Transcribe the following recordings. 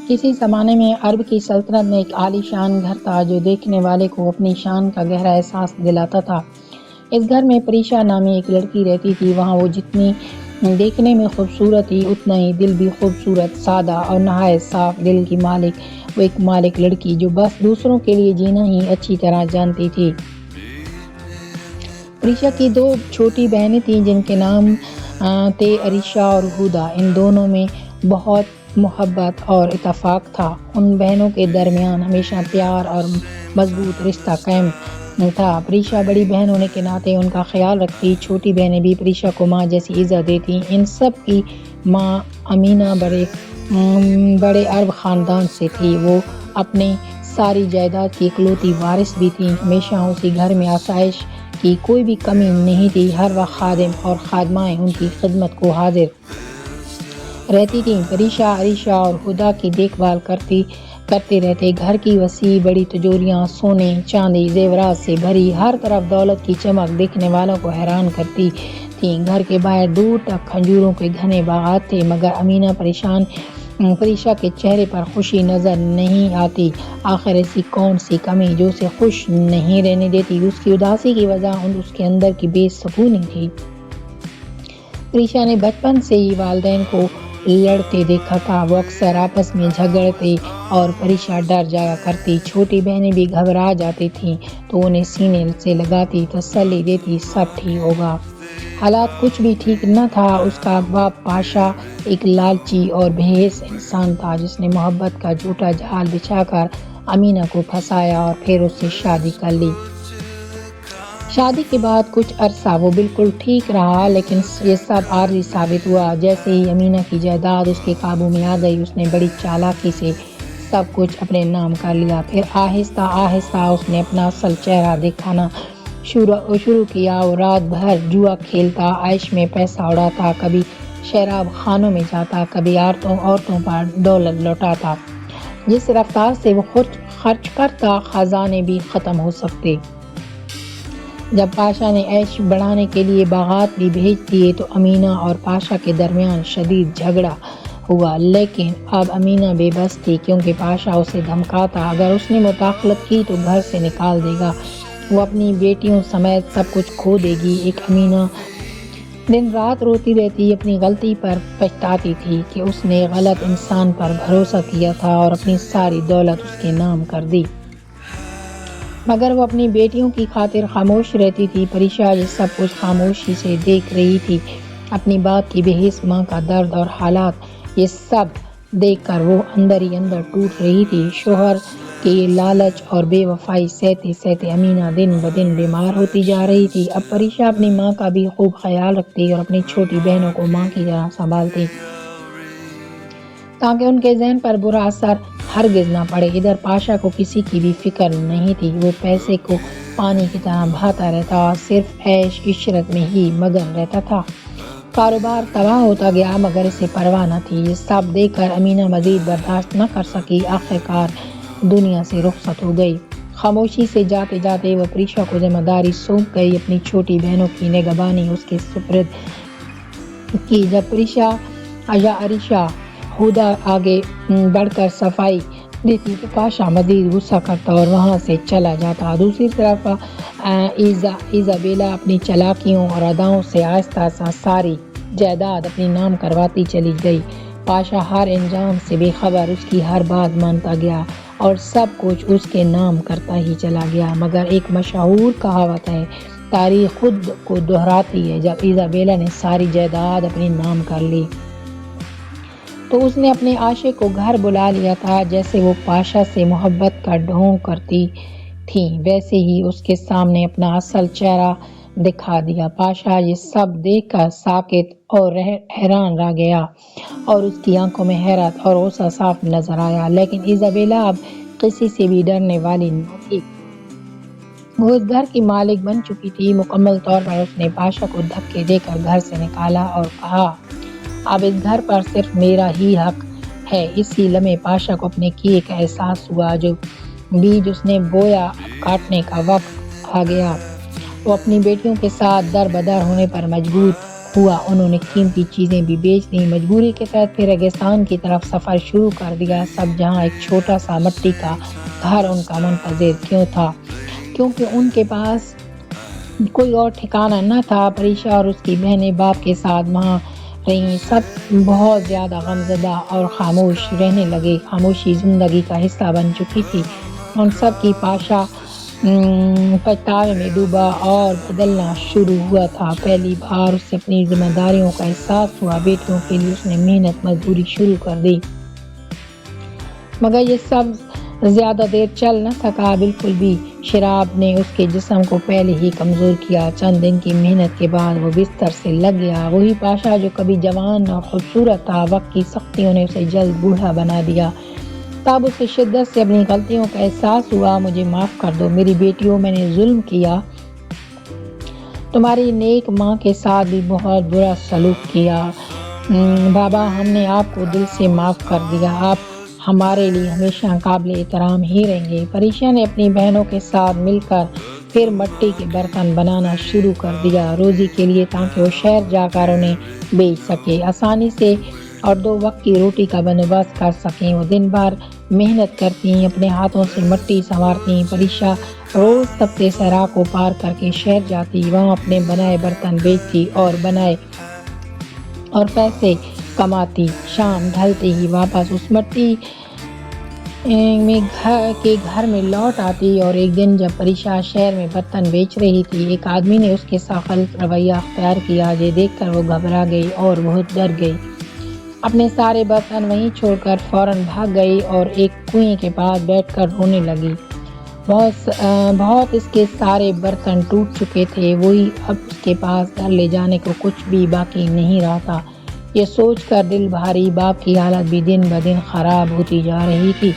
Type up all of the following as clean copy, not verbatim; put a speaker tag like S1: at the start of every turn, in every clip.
S1: اسی زمانے میں عرب کی سلطنت میں ایک عالی شان گھر تھا جو دیکھنے والے کو اپنی شان کا گہرا احساس دلاتا تھا۔ اس گھر میں پریشا نامی ایک لڑکی رہتی تھی۔ وہاں وہ جتنی دیکھنے میں خوبصورت تھی اتنا ہی دل بھی خوبصورت، سادہ اور نہایت صاف دل کی مالک، وہ ایک مالک لڑکی جو بس دوسروں کے لیے جینا ہی اچھی طرح جانتی تھی۔ پریشا کی دو چھوٹی بہنیں تھیں جن کے نام تھے عریشہ اور ہدا۔ ان دونوں میں بہت محبت اور اتفاق تھا۔ ان بہنوں کے درمیان ہمیشہ پیار اور مضبوط رشتہ قائم تھا۔ پریشا بڑی بہن ہونے کے ناطے ان کا خیال رکھتی، چھوٹی بہنیں بھی پریشا کو ماں جیسی عزت دیتی۔ ان سب کی ماں امینا بڑے عرب خاندان سے تھی۔ وہ اپنی ساری جائیداد کی اکلوتی وارث بھی تھیں۔ ہمیشہ اسی گھر میں آسائش کی کوئی بھی کمی نہیں تھی۔ ہر وقت خادم اور خادمائیں ان کی خدمت کو حاضر رہتی تھیں۔ پریشا عریشہ اور ہدا کی دیکھ بھال کرتے رہتے۔ گھر کی وسیع بڑی تجوریاں سونے چاندی زیورات سے بھری، ہر طرف دولت کی چمک دیکھنے والوں کو حیران کرتی تھی۔ گھر کے باہر دور تک کھجوروں کے گھنے باغات تھے، مگر امینا پریشا کے چہرے پر خوشی نظر نہیں آتی۔ آخر ایسی کون سی کمی جو اسے خوش نہیں رہنے دیتی؟ اس کی اداسی کی وجہ اس کے اندر کی بے سکونی تھی۔ پریشا نے بچپن سے ہی والدین کو لڑتے دیکھا تھا۔ وہ اکثر آپس میں جھگڑتے اور پریشا ڈر جایا کرتی۔ چھوٹی بہنیں بھی گھبرا جاتی تھیں تو انہیں سینے سے لگاتی، تسلی دیتی، سب ٹھیک ہوگا۔ حالات کچھ بھی ٹھیک نہ تھا۔ اس کا باپ پاشا ایک لالچی اور بے حس انسان تھا جس نے محبت کا جھوٹا جال بچھا کر امینا کو پھنسایا اور پھر اس سے شادی کر لی۔ شادی کے بعد کچھ عرصہ وہ بالکل ٹھیک رہا، لیکن یہ سب عارضی ثابت ہوا۔ جیسے ہی امینا کی جائیداد اس کے قابو میں آ گئی، اس نے بڑی چالاکی سے سب کچھ اپنے نام کر لیا۔ پھر آہستہ آہستہ اس نے اپنا اصل چہرہ دکھانا شروع کیا۔ وہ رات بھر جوا کھیلتا، عیش میں پیسہ اڑاتا، کبھی شراب خانوں میں جاتا، کبھی عورتوں پر دولت لوٹاتا۔ جس رفتار سے وہ خرچ کرتا، خزانے بھی ختم ہو سکتے۔ جب پاشا نے عیش بڑھانے کے لیے باغات بھی بھیج دیے تو امینا اور پاشا کے درمیان شدید جھگڑا ہوا۔ لیکن اب امینا بے بس تھی کیونکہ پاشا اسے دھمکاتا، اگر اس نے مداخلت کی تو گھر سے نکال دے گا، وہ اپنی بیٹیوں سمیت سب کچھ کھو دے گی۔ ایک امینا دن رات روتی رہتی، اپنی غلطی پر پچھتاتی تھی کہ اس نے غلط انسان پر بھروسہ کیا تھا اور اپنی ساری دولت اس کے نام کر دی، مگر وہ اپنی بیٹیوں کی خاطر خاموش رہتی تھی۔ پریشا یہ سب کچھ خاموشی سے دیکھ رہی تھی۔ اپنی باپ کی بے حس ماں کا درد اور حالات، یہ سب دیکھ کر وہ اندر ہی اندر ٹوٹ رہی تھی۔ شوہر کی لالچ اور بے وفائی سہتے سہتے امینا دن بدن بیمار ہوتی جا رہی تھی۔ اب پریشا اپنی ماں کا بھی خوب خیال رکھتی اور اپنی چھوٹی بہنوں کو ماں کی طرح سنبھالتی تاکہ ان کے ذہن پر برا اثر ہرگز نہ پڑے۔ ادھر پاشا کو کسی کی بھی فکر نہیں تھی۔ وہ پیسے کو پانی کی طرح بہاتا رہتا اور صرف عیش عشرت میں ہی مگن رہتا تھا۔ کاروبار تباہ ہوتا گیا مگر اسے پرواہ نہ تھی۔ یہ سب دیکھ کر امینا مزید برداشت نہ کر سکی، آخرکار دنیا سے رخصت ہو گئی۔ خاموشی سے جاتے جاتے وہ پریشا کو ذمہ داری سونپ گئی۔ اپنی چھوٹی بہنوں کی نگہبانی اس کے سپرد کی۔ جب پریشا یا عریشہ ہدا آگے بڑھ کر صفائی دیتی تو پاشا مزید غصہ کرتا اور وہاں سے چلا جاتا۔ دوسری طرف ایزابیلا اپنی چالاکیوں اور اداؤں سے آہستہ آہستہ ساری جائیداد اپنے نام کرواتی چلی گئی۔ پاشا ہر انجام سے بے خبر اس کی ہر بات مانتا گیا اور سب کچھ اس کے نام کرتا ہی چلا گیا۔ مگر ایک مشہور کہاوت ہے، تاریخ خود کو دہراتی ہے، جب ایزابیلا نے ساری جائیداد اپنے نام کر لی تو اس نے اپنے عاشق کو گھر بلا لیا تھا۔ جیسے وہ پاشا سے محبت کا ڈھونگ کرتی تھی ویسے ہی اس کے سامنے اپنا اصل چہرہ دکھا دیا۔ پاشا یہ سب دیکھ کر ساکت اور حیران رہ گیا اور اس کی آنکھوں میں حیرت اور غصہ صاف نظر آیا۔ لیکن ایزابیلا اب کسی سے بھی ڈرنے والی نہ تھی۔ وہ اس گھر کی مالک بن چکی تھی۔ مکمل طور پر اس نے پاشا کو دھکے دے کر گھر سے نکالا اور کہا، اب اس گھر پر صرف میرا ہی حق ہے۔ اسی لمحے پاشا کو اپنے کیے کا احساس ہوا۔ جو بیج اس نے بویا اب کاٹنے کا وقت آ گیا۔ وہ اپنی بیٹیوں کے ساتھ در بدر ہونے پر مجبور ہوا۔ انہوں نے قیمتی چیزیں بھی بیچ دیں۔ مجبوری کے تحت پھر ریگستان کی طرف سفر شروع کر دیا، سب جہاں ایک چھوٹا سا مٹی کا گھر ان کا منتظر کیوں تھا، کیونکہ ان کے پاس کوئی اور ٹھکانہ نہ تھا۔ پریشا اور اس کی بہنیں باپ کے ساتھ وہاں رہیں۔ سب بہت زیادہ غمزدہ اور خاموش رہنے لگے۔ خاموشی زندگی کا حصہ بن چکی تھی۔ ان سب کی پاشا پچھتاوے میں ڈوبا اور بدلنا شروع ہوا تھا۔ پہلی بار اسے اپنی ذمہ داریوں کا احساس ہوا۔ بیٹیوں کے لیے اس نے محنت مزدوری شروع کر دی، مگر یہ سب زیادہ دیر چل نہ سکا بالکل بھی۔ شراب نے اس کے جسم کو پہلے ہی کمزور کیا۔ چند دن کی محنت کے بعد وہ بستر سے لگ گیا۔ وہی پاشا جو کبھی جوان اور خوبصورت تھا، وقت کی سختیوں نے اسے جلد بوڑھا بنا دیا۔ تب اسے شدت سے اپنی غلطیوں کا احساس ہوا۔ مجھے معاف کر دو میری بیٹیوں، میں نے ظلم کیا، تمہاری نیک ماں کے ساتھ بھی بہت برا سلوک کیا۔ بابا، ہم نے آپ کو دل سے معاف کر دیا، آپ ہمارے لیے ہمیشہ قابل احترام ہی رہیں گے۔ پریشا نے اپنی بہنوں کے ساتھ مل کر پھر مٹی کے برتن بنانا شروع کر دیا، روزی کے لیے، تاکہ وہ شہر جا کر انہیں بیچ سکے آسانی سے اور 2 وقت کی روٹی کا بندوبست کر سکیں۔ وہ دن بھر محنت کرتی، اپنے ہاتھوں سے مٹی سنوارتی۔ پریشا روز تپتے صحرا کو پار کر کے شہر جاتی، وہاں اپنے بنائے برتن بیچتی اور پیسے کماتی۔ شام ڈھلتے ہی واپس اس مٹی کے گھر میں لوٹ آتی، اور ایک دن جب پریشا شہر میں برتن بیچ رہی تھی، ایک آدمی نے اس کے ساتھ غلط رویہ اختیار کیا۔ یہ دیکھ کر وہ گھبرا گئی اور بہت ڈر گئی۔ اپنے سارے برتن وہیں چھوڑ کر فوراً بھاگ گئی اور ایک کنویں کے پاس بیٹھ کر رونے لگی۔ بہت اس کے سارے برتن ٹوٹ چکے تھے، وہی اب اس کے پاس گھر لے جانے کو کچھ بھی باقی نہیں رہا تھا۔ یہ سوچ کر دل بھاری، باپ کی حالت بھی دن بدن خراب ہوتی جا رہی تھی۔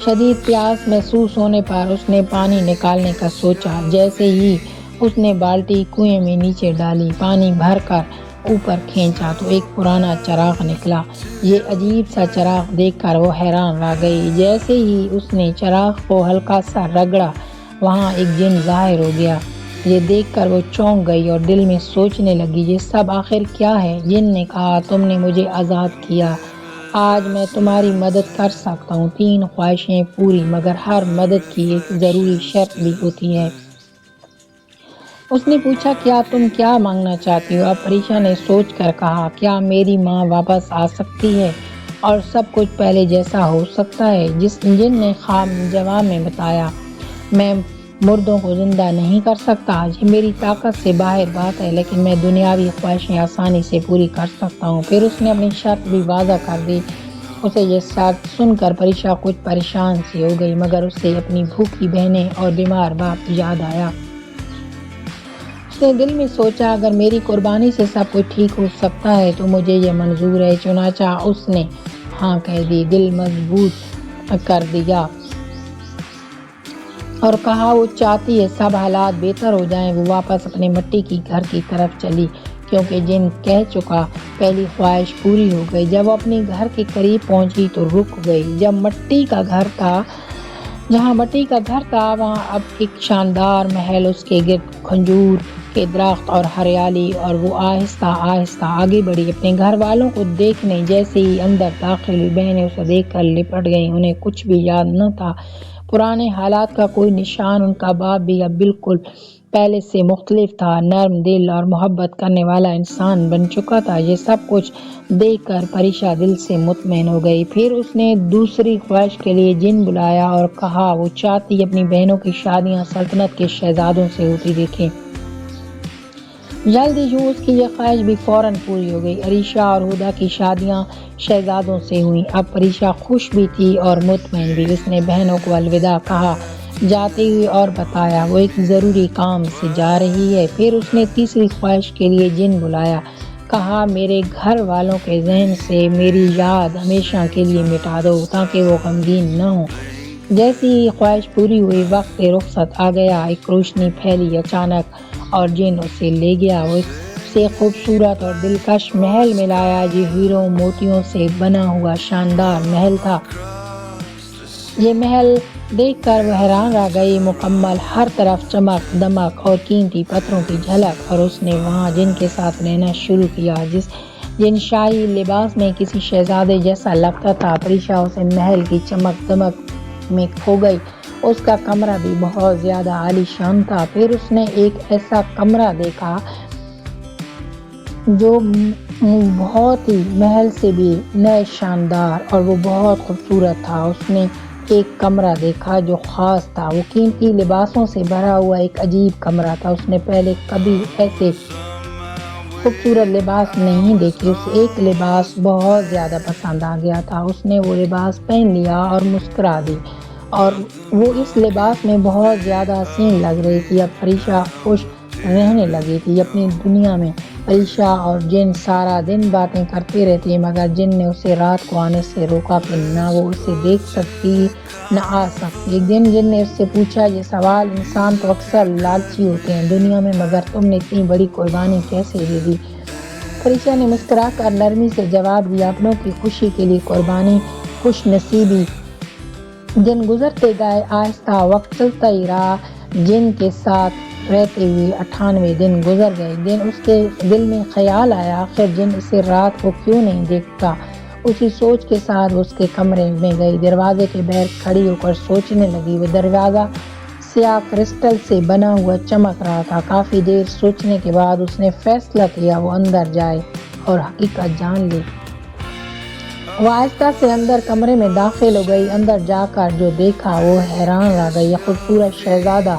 S1: شدید پیاس محسوس ہونے پر اس نے پانی نکالنے کا سوچا۔ جیسے ہی اس نے بالٹی کنویں میں نیچے ڈالی، پانی بھر کر اوپر کھینچا تو ایک پرانا چراغ نکلا۔ یہ عجیب سا چراغ دیکھ کر وہ حیران رہ گئی۔ جیسے ہی اس نے چراغ کو ہلکا سا رگڑا، وہاں ایک جن ظاہر ہو گیا۔ یہ دیکھ کر وہ چونک گئی اور دل میں سوچنے لگی، یہ سب آخر کیا ہے؟ جن نے کہا، تم نے مجھے آزاد کیا، آج میں تمہاری مدد کر سکتا ہوں۔ 3 خواہشیں پوری، مگر ہر مدد کی ایک ضروری شرط بھی ہوتی ہے۔ اس نے پوچھا، تم کیا مانگنا چاہتی ہو؟ اب پریشا نے سوچ کر کہا، کیا میری ماں واپس آ سکتی ہے اور سب کچھ پہلے جیسا ہو سکتا ہے؟ جن نے جواب میں بتایا، میں مردوں کو زندہ نہیں کر سکتا، یہ میری طاقت سے باہر بات ہے، لیکن میں دنیاوی خواہشیں آسانی سے پوری کر سکتا ہوں۔ پھر اس نے اپنی شرط بھی واضح کر دی۔ اسے یہ شرط سن کر پریشا کچھ پریشان سی ہو گئی، مگر اسے اپنی بھوکی بہنیں اور بیمار باپ یاد آیا۔ اس نے دل میں سوچا، اگر میری قربانی سے سب کچھ ٹھیک ہو سکتا ہے تو مجھے یہ منظور ہے۔ چنانچہ اس نے ہاں کہہ دی، دل مضبوط کر دیا اور کہا وہ چاہتی ہے سب حالات بہتر ہو جائیں۔ وہ واپس اپنے مٹی کی گھر کی طرف چلی، کیونکہ جن کہہ چکا پہلی خواہش پوری ہو گئی۔ جب وہ اپنے گھر کے قریب پہنچی تو رک گئی۔ جہاں مٹی کا گھر تھا وہاں اب ایک شاندار محل، اس کے گرد کھجور کے درخت اور ہریالی، اور وہ آہستہ آہستہ آگے بڑھی اپنے گھر والوں کو دیکھنے۔ جیسے ہی اندر داخل ہوئی، بہنیں اسے دیکھ کر لپٹ گئیں۔ انہیں کچھ بھی یاد نہ تھا، پرانے حالات کا کوئی نشان۔ ان کا باپ بھی اب بالکل پہلے سے مختلف تھا، نرم دل اور محبت کرنے والا انسان بن چکا تھا۔ یہ سب کچھ دیکھ کر پریشا دل سے مطمئن ہو گئی۔ پھر اس نے دوسری خواہش کے لیے جن بلایا اور کہا وہ چاہتی اپنی بہنوں کی شادیاں سلطنت کے شہزادوں سے ہوتی دیکھیں۔ جلد ہی اس کی یہ خواہش بھی فوراً پوری ہو گئی۔ عریشہ اور ہدا کی شادیاں شہزادوں سے ہوئیں۔ اب پریشا خوش بھی تھی اور مطمئن بھی۔ اس نے بہنوں کو الوداع کہا جاتے ہوئے اور بتایا وہ ایک ضروری کام سے جا رہی ہے۔ پھر اس نے تیسری خواہش کے لیے جن بلایا، کہا میرے گھر والوں کے ذہن سے میری یاد ہمیشہ کے لیے مٹا دو تاکہ وہ غمگین نہ ہوں۔ جیسی ہی خواہش پوری ہوئی، وقت رخصت آ گیا۔ ایک روشنی پھیلی اچانک اور جن اسے لے گیا۔ وہ اسے خوبصورت اور دلکش محل میں لایا، جو ہیروں موتیوں سے بنا ہوا شاندار محل تھا۔ یہ محل دیکھ کر وہ حیران رہ گئی، مکمل، ہر طرف چمک دمک اور قیمتی پتھروں کی جھلک، اور اس نے وہاں جن کے ساتھ رہنا شروع کیا، جن شاہی لباس میں کسی شہزادے جیسا لگتا تھا۔ پریشا اسے محل کی چمک دمک میں کھو گئی۔ اس کا کمرہ بھی بہت زیادہ عالی شان تھا۔ پھر اس نے ایک ایسا کمرہ دیکھا جو بہت ہی محل سے بھی نئے شاندار، اور وہ بہت خوبصورت تھا۔ اس نے ایک کمرہ دیکھا جو خاص تھا، وہ قیمتی لباسوں سے بھرا ہوا ایک عجیب کمرہ تھا۔ اس نے پہلے کبھی ایسے خوبصورت لباس نہیں دیکھے۔ اسے ایک لباس بہت زیادہ پسند آ گیا تھا۔ اس نے وہ لباس پہن لیا اور مسکرا دی، اور وہ اس لباس میں بہت زیادہ حسین لگ رہی تھی۔ اب پریشا خوش رہنے لگی تھی اپنی دنیا میں۔ پریشا اور جن سارا دن باتیں کرتے رہتے، مگر جن نے اسے رات کو آنے سے روکا کہ نہ وہ اسے دیکھ سکتی نہ آ سکتی۔ ایک دن جن نے اس سے پوچھا، یہ سوال، انسان تو اکثر لالچی ہوتے ہیں دنیا میں، مگر تم نے اتنی بڑی قربانی کیسے دے دی؟ پریشا نے مسکرا کر نرمی سے جواب دیا، اپنوں کی خوشی کے لیے قربانی، خوش نصیبی۔ دن گزرتے گئے، آہستہ وقت چلتا ہی رہا۔ جن کے ساتھ رہتے ہوئے 98 دن گزر گئے۔ اس کے دل میں خیال آیا، آخر جن اسے رات کو کیوں نہیں دیکھتا؟ اسی سوچ کے ساتھ اس کے کمرے میں گئی، دروازے کے باہر کھڑی ہو کر سوچنے لگی۔ وہ دروازہ سیاہ کرسٹل سے بنا ہوا چمک رہا تھا۔ کافی دیر سوچنے کے بعد اس نے فیصلہ کیا وہ اندر جائے اور حقیقت جان لے۔ وہ آہستہ سے اندر کمرے میں داخل ہو گئی۔ اندر جا کر جو دیکھا وہ حیران رہ گئی۔ یہ خوبصورت شہزادہ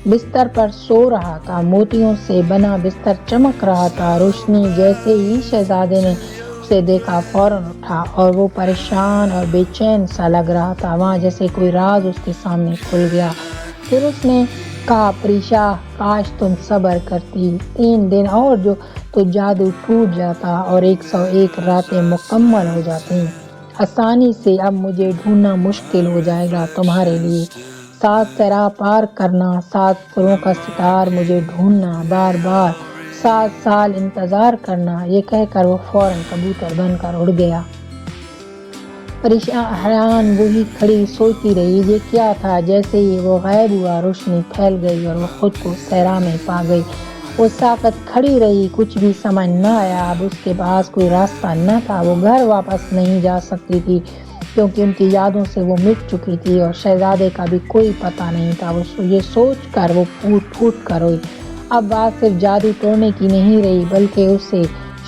S1: بستر پر سو رہا تھا، موتیوں سے بنا بستر چمک رہا تھا۔ روشنی جیسے ہی شہزادے نے اسے دیکھا فوراً اٹھا، اور وہ پریشان اور بے چین سا لگ رہا تھا، وہاں جیسے کوئی راز اس کے سامنے کھل گیا۔ پھر اس نے کہا، پریشا، کاش تم صبر کرتی 3 دن اور تو جادو ٹوٹ جاتا اور 101 راتیں مکمل ہو جاتی آسانی سے۔ اب مجھے ڈھونڈنا مشکل ہو جائے گا تمہارے لیے۔ 7 صحرا پار کرنا، 7 سروں کا ستار مجھے ڈھونڈنا، بار بار 7 سال انتظار کرنا۔ یہ کہہ کر وہ فوراً کبوتر بن کر اڑ گیا۔ پریشا حیران وہی کھڑی سوچتی رہی، یہ کیا تھا؟ جیسے ہی وہ غائب ہوا، روشنی پھیل گئی اور وہ خود کو صحرا میں پا گئی۔ وہ ساکت کھڑی رہی، کچھ بھی سمجھ نہ آیا۔ اب اس کے پاس کوئی راستہ نہ تھا، وہ گھر واپس نہیں جا سکتی تھی کیونکہ ان کی یادوں سے وہ مٹ چکی تھی، اور شہزادے کا بھی کوئی پتہ نہیں تھا۔ یہ سوچ کر وہ پھوٹ کر روئی۔ اب بات صرف جادو توڑنے کی نہیں رہی، بلکہ اسے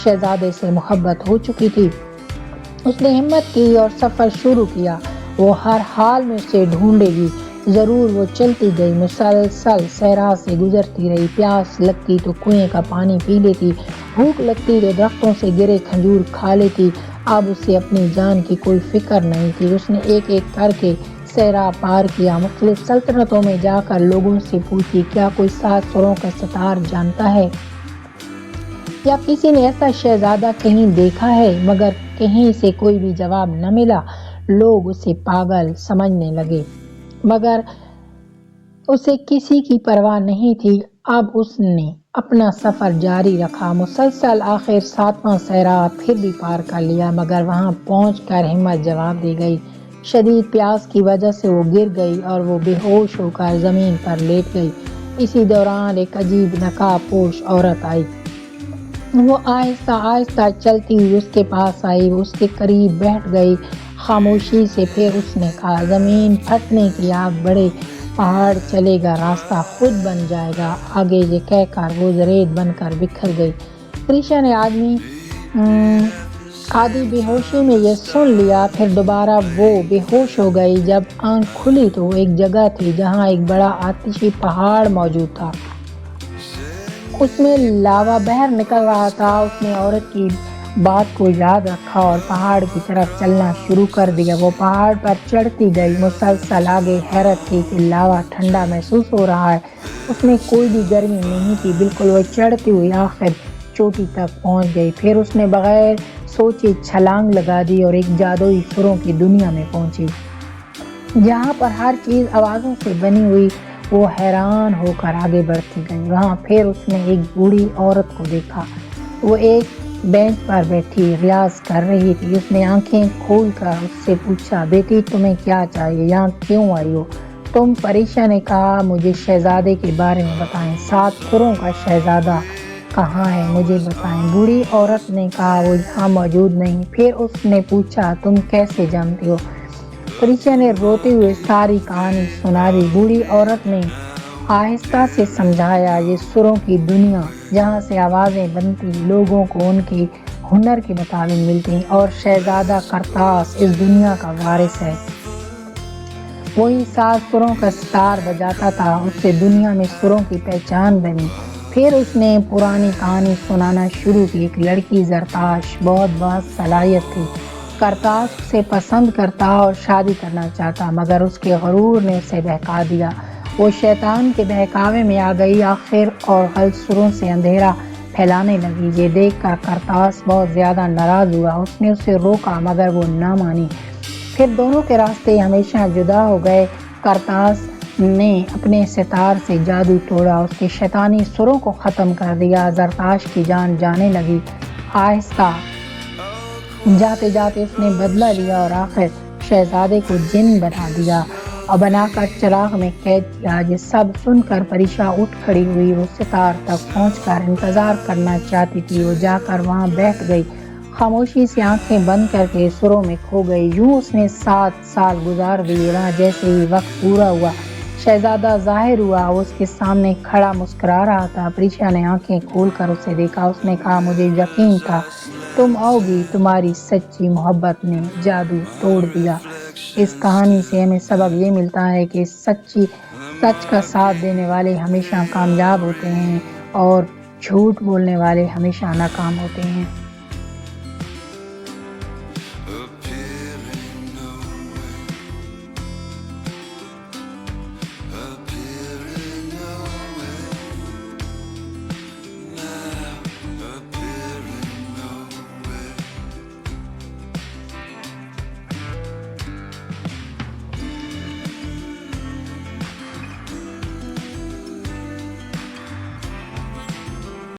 S1: شہزادے سے محبت ہو چکی تھی۔ اس نے ہمت کی اور سفر شروع کیا۔ وہ ہر حال میں اسے ڈھونڈے گی ضرور۔ وہ چلتی گئی، مسلسل صحرا سے گزرتی رہی۔ پیاس لگتی تو کنویں کا پانی پی لیتی، بھوک لگتی تو درختوں سے گرے کھجور کھا لیتی۔ اب اسے اپنی جان کی کوئی فکر نہیں تھی۔ اس نے ایک ایک کر کے صحرا پار کیا، مختلف سلطنتوں میں جا کر لوگوں سے پوچھی، کیا کوئی 7 سروں کا ستار جانتا ہے، یا کسی نے ایسا شہزادہ کہیں دیکھا ہے؟ مگر کہیں سے کوئی بھی جواب نہ ملا۔ لوگ اسے پاگل سمجھنے لگے، مگر اسے کسی کی پرواہ نہیں تھی۔ اب اس نے اپنا سفر جاری رکھا، مسلسل۔ آخر 7واں صحرا پھر بھی پار کر لیا، مگر وہاں پہنچ کر ہمت جواب دے گئی۔ شدید پیاس کی وجہ سے وہ گر گئی اور وہ بے ہوش ہو کر زمین پر لیٹ گئی۔ اسی دوران ایک عجیب نقاب پوش عورت آئی۔ وہ آہستہ آہستہ چلتی ہوئی اس کے پاس آئی، وہ اس کے قریب بیٹھ گئی خاموشی سے۔ پھر اس نے کہا، زمین پھٹنے کی آگ بڑھے، پہاڑ چلے گا، راستہ خود بن جائے گا آگے۔ یہ کہہ کر وہ ریت بن کر بکھر گئی۔ پریشا نے آدھی بے ہوشی میں یہ سن لیا، پھر دوبارہ وہ بے ہوش ہو گئی۔ جب آنکھ کھلی تو وہ ایک جگہ تھی جہاں ایک بڑا آتشی پہاڑ موجود تھا، اس میں لاوا بہر نکل رہا تھا۔ اس نے عورت کی بات کو یاد رکھا اور پہاڑ کی طرف چلنا شروع کر دیا۔ وہ پہاڑ پر چڑھتی گئی، مسلسل آگے۔ حیرت تھی کہ لاوا ٹھنڈا محسوس ہو رہا ہے، اس میں کوئی بھی گرمی نہیں تھی بالکل۔ وہ چڑھتی ہوئی آخر چوٹی تک پہنچ گئی، پھر اس نے بغیر سوچے چھلانگ لگا دی اور ایک جادوئی سروں کی دنیا میں پہنچی جہاں پر ہر چیز آوازوں سے بنی ہوئی۔ وہ حیران ہو کر آگے بڑھتی گئی۔ وہاں پھر اس نے ایک بوڑھی عورت کو دیکھا، وہ ایک بینچ پر بیٹھی ریاض کر رہی تھی۔ اس نے آنکھیں کھول کر اس سے پوچھا، بیٹی تمہیں کیا چاہیے؟ یہاں کیوں آئی ہو تم؟ پریشا نے کہا، مجھے شہزادے کے بارے میں بتائیں، 7 سروں کا شہزادہ کہاں ہے؟ مجھے بتائیں۔ بوڑھی عورت نے کہا، وہ یہاں موجود نہیں۔ پھر اس نے پوچھا، تم کیسے جانتی ہو؟ پریشا نے روتے ہوئے ساری کہانی سنا دی۔ بوڑھی عورت نے آہستہ سے سمجھایا، یہ سروں کی دنیا جہاں سے آوازیں بنتی، لوگوں کو ان کے ہنر کے مطابق ملتی، اور شہزادہ کرتاس اس دنیا کا وارث ہے۔ وہی 7 سروں کا ستار بجاتا تھا، اس سے دنیا میں سروں کی پہچان بنی۔ پھر اس نے پرانی کہانی سنانا شروع کی۔ ایک لڑکی زرتاش بہت صلاحیت تھی۔ کرتاس اسے پسند کرتا اور شادی کرنا چاہتا، مگر اس کے غرور نے اسے بہکا دیا۔ وہ شیطان کے بہکاوے میں آ گئی آخر اور غلط سروں سے اندھیرا پھیلانے لگی۔ یہ دیکھ کر کرتاس بہت زیادہ ناراض ہوا۔ اس نے اسے روکا مگر وہ نہ مانی۔ پھر دونوں کے راستے ہمیشہ جدا ہو گئے۔ کرتاس نے اپنے ستار سے جادو توڑا، اس کے شیطانی سروں کو ختم کر دیا۔ زرتاش کی جان جانے لگی۔ آہستہ جاتے جاتے اس نے بدلہ لیا اور آخر شہزادے کو جن بنا دیا اور بنا کر چراغ میں قید کیا۔ یہ سب سن کر پریشا اٹھ کھڑی ہوئی۔ وہ ستار تک پہنچ کر انتظار کرنا چاہتی تھی۔ وہ جا کر وہاں بیٹھ گئی، خاموشی سے آنکھیں بند کر کے سروں میں کھو گئی۔ یوں اس نے 7 سال گزار دیے۔ وہاں جیسے ہی وقت پورا ہوا، شہزادہ ظاہر ہوا۔ وہ اس کے سامنے کھڑا مسکرا رہا تھا۔ پریشا نے آنکھیں کھول کر اسے دیکھا۔ اس نے کہا، مجھے یقین تھا تم آؤ گی، تمہاری سچی محبت نے جادو توڑ دیا۔ اس کہانی سے ہمیں سبق یہ ملتا ہے کہ سچ کا ساتھ دینے والے ہمیشہ کامیاب ہوتے ہیں اور جھوٹ بولنے والے ہمیشہ ناکام ہوتے ہیں۔